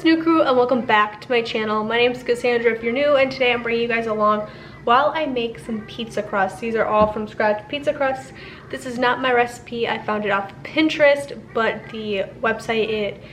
What's new, crew, and welcome back to my channel. My name is Cassandra if you're new, and today I'm bringing you guys along while I make some pizza crusts. These are all from scratch pizza crusts. This is not my recipe. I found it off Pinterest, but the website it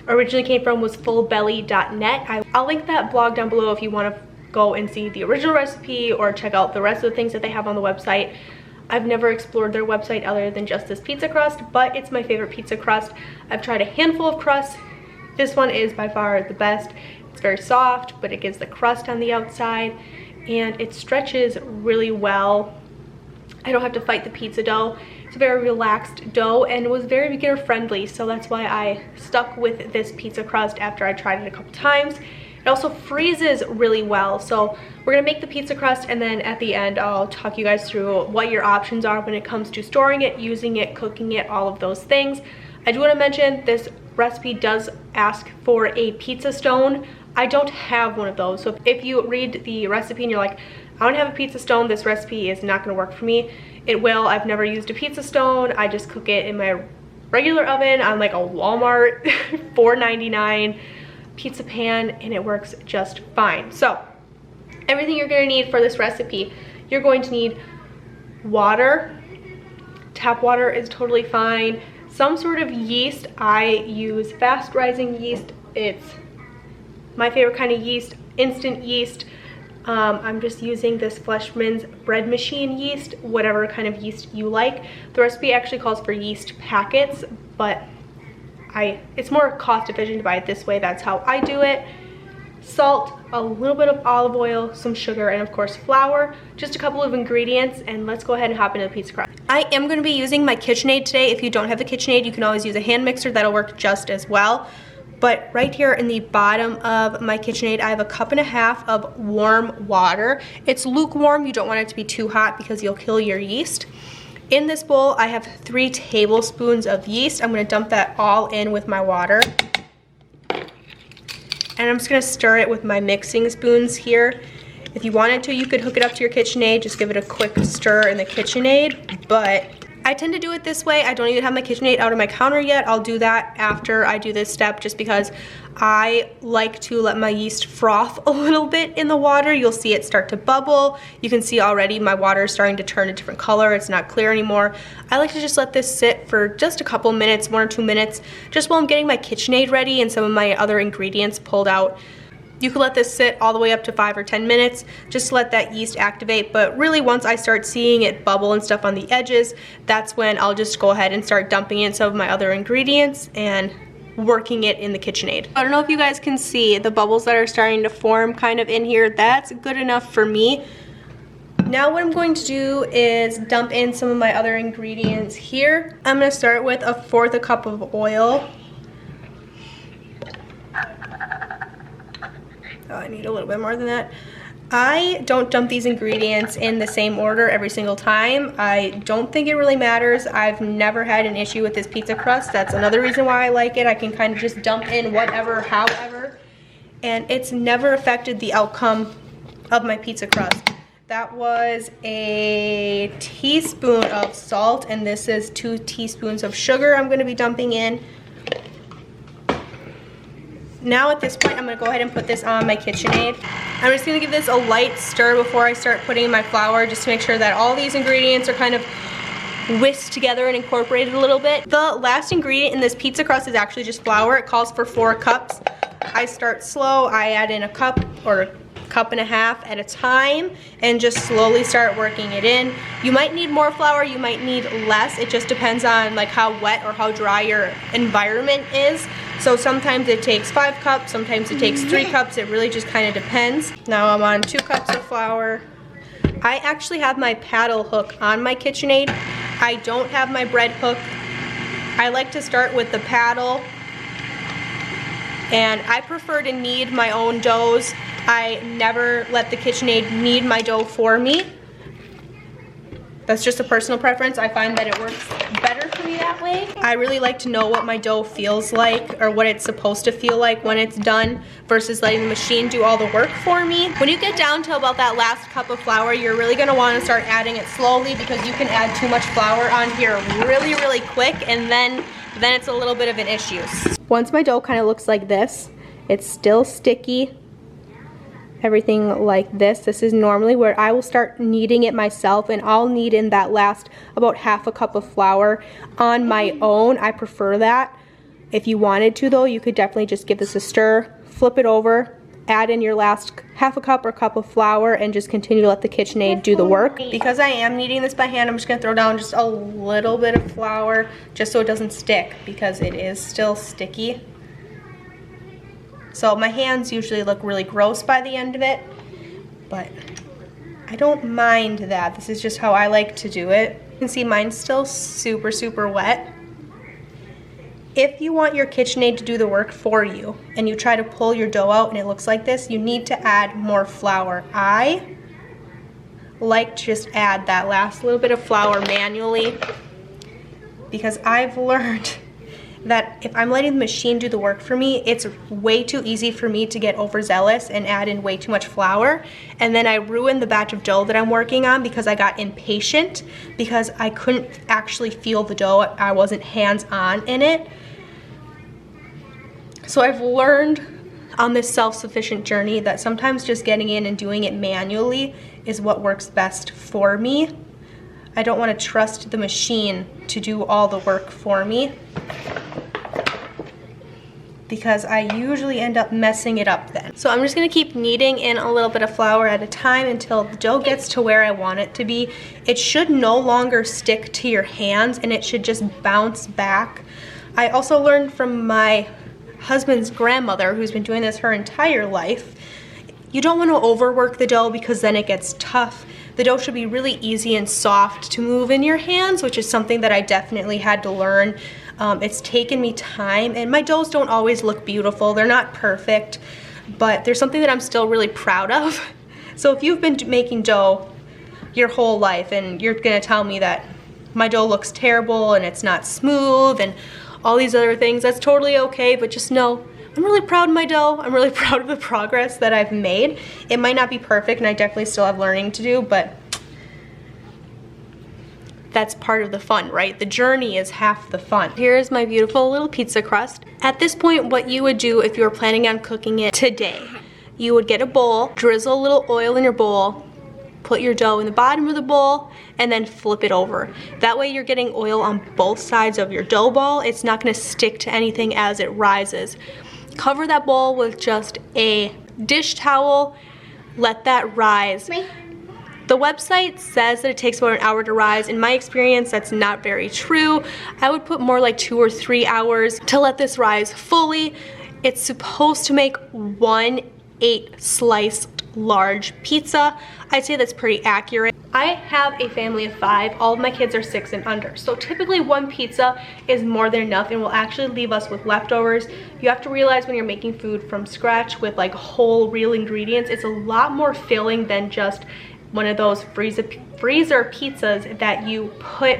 originally came from was fullbelly.net. I'll link that blog down below if you want to go and see the original recipe or check out the rest of the things that they have on the website. I've never explored their website other than just this pizza crust, but it's my favorite pizza crust. I've tried a handful of crusts. This one is by far the best. It's very soft, but it gives the crust on the outside, and it stretches really well. I don't have to fight the pizza dough. It's a very relaxed dough, and it was very beginner friendly, so that's why I stuck with this pizza crust after I tried it a couple times. It also freezes really well, so we're gonna make the pizza crust, and then at the end I'll talk you guys through what your options are when it comes to storing it, using it, cooking it, all of those things. I do want to mention this recipe does ask for a pizza stone. I don't have one of those, so if you read the recipe and you're like, I don't have a pizza stone, this recipe is not going to work for me, it will. I've never used a pizza stone. I just cook it in my regular oven on like a Walmart $4.99 pizza pan, and it works just fine. So everything you're going to need for this recipe, you're going to need water. Tap water is totally fine. Some sort of yeast. I use fast rising yeast. It's my favorite kind of yeast, instant yeast. I'm just using this Fleshman's bread machine yeast, whatever kind of yeast you like. The recipe actually calls for yeast packets, but it's more cost efficient to buy it this way. That's how I do it. Salt, a little bit of olive oil, some sugar, and of course flour. Just a couple of ingredients, and let's go ahead and hop into the pizza crust. I am going to be using my KitchenAid today. If you don't have the KitchenAid, you can always use a hand mixer. That'll work just as well. But right here in the bottom of my KitchenAid, I have 1.5 cups of warm water. It's lukewarm. You don't want it to be too hot because you'll kill your yeast. In this bowl, I have 3 tablespoons of yeast. I'm going to dump that all in with my water. And I'm just going to stir it with my mixing spoons here. If you wanted to, you could hook it up to your KitchenAid. Just give it a quick stir in the KitchenAid. But I tend to do it this way. I don't even have my KitchenAid out on my counter yet. I'll do that after I do this step, just because I like to let my yeast froth a little bit in the water. You'll see it start to bubble. You can see already my water is starting to turn a different color. It's not clear anymore. I like to just let this sit for just a couple minutes, 1 or 2 minutes, just while I'm getting my KitchenAid ready and some of my other ingredients pulled out. You could let this sit all the way up to 5 or 10 minutes just to let that yeast activate, but really once I start seeing it bubble and stuff on the edges, that's when I'll just go ahead and start dumping in some of my other ingredients and working it in the KitchenAid. I don't know if you guys can see the bubbles that are starting to form kind of in here. That's good enough for me. Now what I'm going to do is dump in some of my other ingredients here. I'm going to start with 1/4 cup of oil. Oh, I need a little bit more than that. I don't dump these ingredients in the same order every single time. I don't think it really matters. I've never had an issue with this pizza crust. That's another reason why I like it. I can kind of just dump in whatever, however, and it's never affected the outcome of my pizza crust. That was a teaspoon of salt, and this is 2 teaspoons of sugar I'm going to be dumping in. Now at this point, I'm going to go ahead and put this on my KitchenAid. I'm just going to give this a light stir before I start putting in my flour, just to make sure that all these ingredients are kind of whisked together and incorporated a little bit. The last ingredient in this pizza crust is actually just flour. It calls for 4 cups. I start slow. I add in 1 cup or 1.5 cups at a time and just slowly start working it in. You might need more flour, you might need less. It just depends on like how wet or how dry your environment is. So sometimes it takes 5 cups, sometimes it takes 3 cups. It really just kind of depends. Now I'm on 2 cups of flour. I actually have my paddle hook on my KitchenAid. I don't have my bread hook. I like to start with the paddle, and I prefer to knead my own doughs. I never let the KitchenAid knead my dough for me. That's just a personal preference. I find that it works better for me that way. I really like to know what my dough feels like, or what it's supposed to feel like when it's done, versus letting the machine do all the work for me. When you get down to about that last cup of flour, you're really gonna wanna start adding it slowly, because you can add too much flour on here really, really quick, and then it's a little bit of an issue. Once my dough kind of looks like this, It's still sticky. Everything like this. This is normally where I will start kneading it myself, and I'll knead in that last about half a cup of flour on my own. I prefer that. If you wanted to though, you could definitely just give this a stir, flip it over, add in your last half a cup or cup of flour, and just continue to let the KitchenAid do the work. Because I am kneading this by hand, I'm just gonna throw down just a little bit of flour just so it doesn't stick, because it is still sticky. So my hands usually look really gross by the end of it, but I don't mind that. This is just how I like to do it. You can see mine's still super, super wet. If you want your KitchenAid to do the work for you and you try to pull your dough out and it looks like this, you need to add more flour. I like to just add that last little bit of flour manually, because I've learned that if I'm letting the machine do the work for me, it's way too easy for me to get overzealous and add in way too much flour, and then I ruin the batch of dough that I'm working on because I got impatient, because I couldn't actually feel the dough. I wasn't hands-on in it. So I've learned on this self-sufficient journey that sometimes just getting in and doing it manually is what works best for me. I don't want to trust the machine to do all the work for me, because I usually end up messing it up then. So I'm just gonna keep kneading in a little bit of flour at a time until the dough gets to where I want it to be. It should no longer stick to your hands, and it should just bounce back. I also learned from my husband's grandmother, who's been doing this her entire life, you don't want to overwork the dough, because then it gets tough. The dough should be really easy and soft to move in your hands, which is something that I definitely had to learn. It's taken me time, and my doughs don't always look beautiful. They're not perfect, but there's something that I'm still really proud of. So if you've been making dough your whole life and you're gonna tell me that my dough looks terrible and it's not smooth and all these other things, that's totally okay, but just know I'm really proud of my dough. I'm really proud of the progress that I've made. It might not be perfect, and I definitely still have learning to do, but that's part of the fun, right? The journey is half the fun. Here's my beautiful little pizza crust. At this point, what you would do if you were planning on cooking it today, you would get a bowl, drizzle a little oil in your bowl, put your dough in the bottom of the bowl, and then flip it over. That way you're getting oil on both sides of your dough ball. It's not gonna stick to anything as it rises. Cover that bowl with just a dish towel, let that rise. The website says that it takes about an hour to rise. In my experience, that's not very true. I would put more like 2 or 3 hours to let this rise fully. It's supposed to make 1/8 sliced large pizza. I'd say that's pretty accurate. I have a family of 5. All of my kids are 6 and under. So typically one pizza is more than enough and will actually leave us with leftovers. You have to realize when you're making food from scratch with like whole real ingredients, it's a lot more filling than just one of those freezer pizzas that you put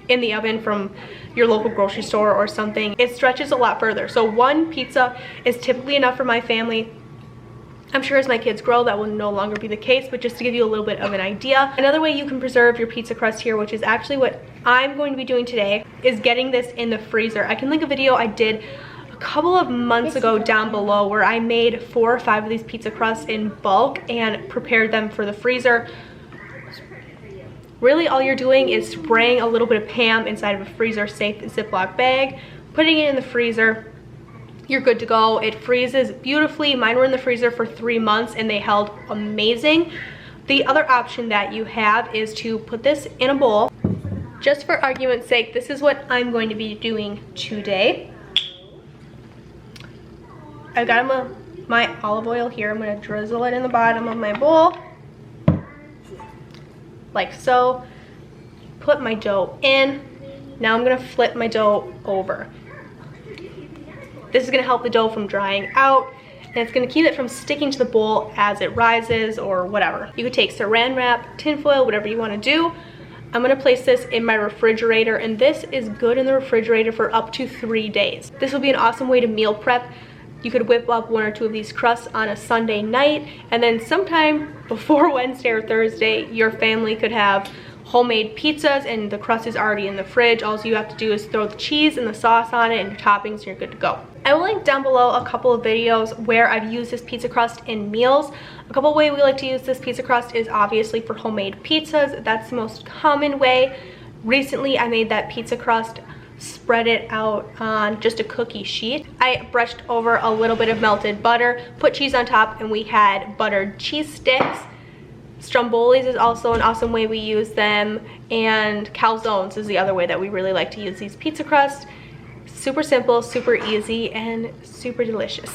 in the oven from your local grocery store or something. It stretches a lot further. So one pizza is typically enough for my family. I'm sure as my kids grow that will no longer be the case, but just to give you a little bit of an idea. Another way you can preserve your pizza crust here, which is actually what I'm going to be doing today, is getting this in the freezer. I can link a video I did a couple of months ago down below where I made 4 or 5 of these pizza crusts in bulk and prepared them for the freezer. Really all you're doing is spraying a little bit of Pam inside of a freezer safe Ziploc bag, putting it in the freezer. You're good to go. It freezes beautifully. Mine were in the freezer for 3 months and they held amazing. The other option that you have is to put this in a bowl. Just for argument's sake, this is what I'm going to be doing today. I've got my olive oil here. I'm going to drizzle it in the bottom of my bowl, like so. Put my dough in. Now I'm going to flip my dough over. This is going to help the dough from drying out, and it's going to keep it from sticking to the bowl as it rises or whatever. You could take saran wrap, tin foil, whatever you want to do. I'm going to place this in my refrigerator, and this is good in the refrigerator for up to 3 days. This will be an awesome way to meal prep. You could whip up 1 or 2 of these crusts on a Sunday night, and then sometime before Wednesday or Thursday, your family could have homemade pizzas and the crust is already in the fridge. All you have to do is throw the cheese and the sauce on it and your toppings and you're good to go. I will link down below a couple of videos where I've used this pizza crust in meals. A couple of ways we like to use this pizza crust is obviously for homemade pizzas. That's the most common way. Recently, I made that pizza crust, spread it out on just a cookie sheet. I brushed over a little bit of melted butter, put cheese on top, and we had buttered cheese sticks. Strombolis is also an awesome way we use them, and calzones is the other way that we really like to use these pizza crusts. Super simple, super easy, and super delicious.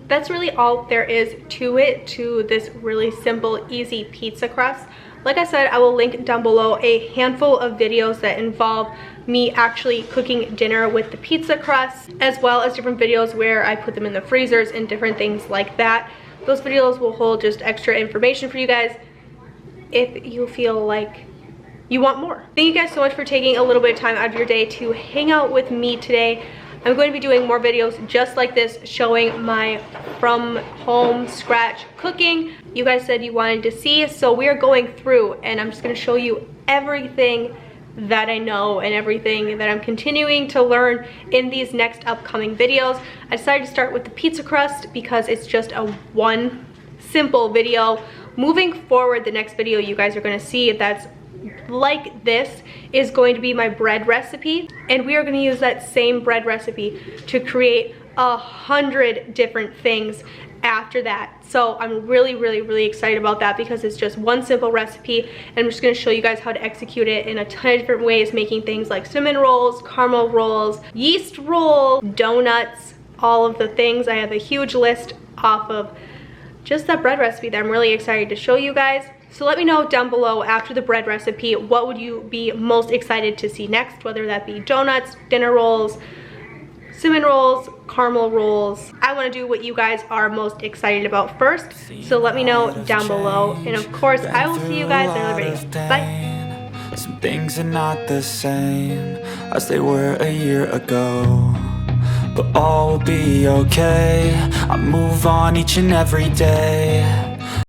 That's really all there is to it, to this really simple, easy pizza crust. Like I said, I will link down below a handful of videos that involve me actually cooking dinner with the pizza crust, as well as different videos where I put them in the freezers and different things like that. Those videos will hold just extra information for you guys if you feel like you want more. Thank you guys so much for taking a little bit of time out of your day to hang out with me today. I'm going to be doing more videos just like this, showing my from home scratch cooking you guys said you wanted to see. So we are going through, and I'm just going to show you everything that I know and everything that I'm continuing to learn in these next upcoming videos. I decided to start with the pizza crust because it's just a one simple video. Moving forward, the next video you guys are going to see that's like this is going to be my bread recipe, and we are going to use that same bread recipe to create 100 different things after that. So I'm really excited about that because it's just one simple recipe, and I'm just going to show you guys how to execute it in a ton of different ways, making things like cinnamon rolls, caramel rolls, yeast rolls, donuts, all of the things. I have a huge list off of just that bread recipe that I'm really excited to show you guys. So let me know down below after the bread recipe, what would you be most excited to see next, whether that be donuts, dinner rolls, cinnamon rolls, caramel rolls. I want to do what you guys are most excited about first, so let me know down below. And of course, I will see you guys in another video. Bye. Some things are not the same as they were a year ago, but all will be okay. I move on each and every day.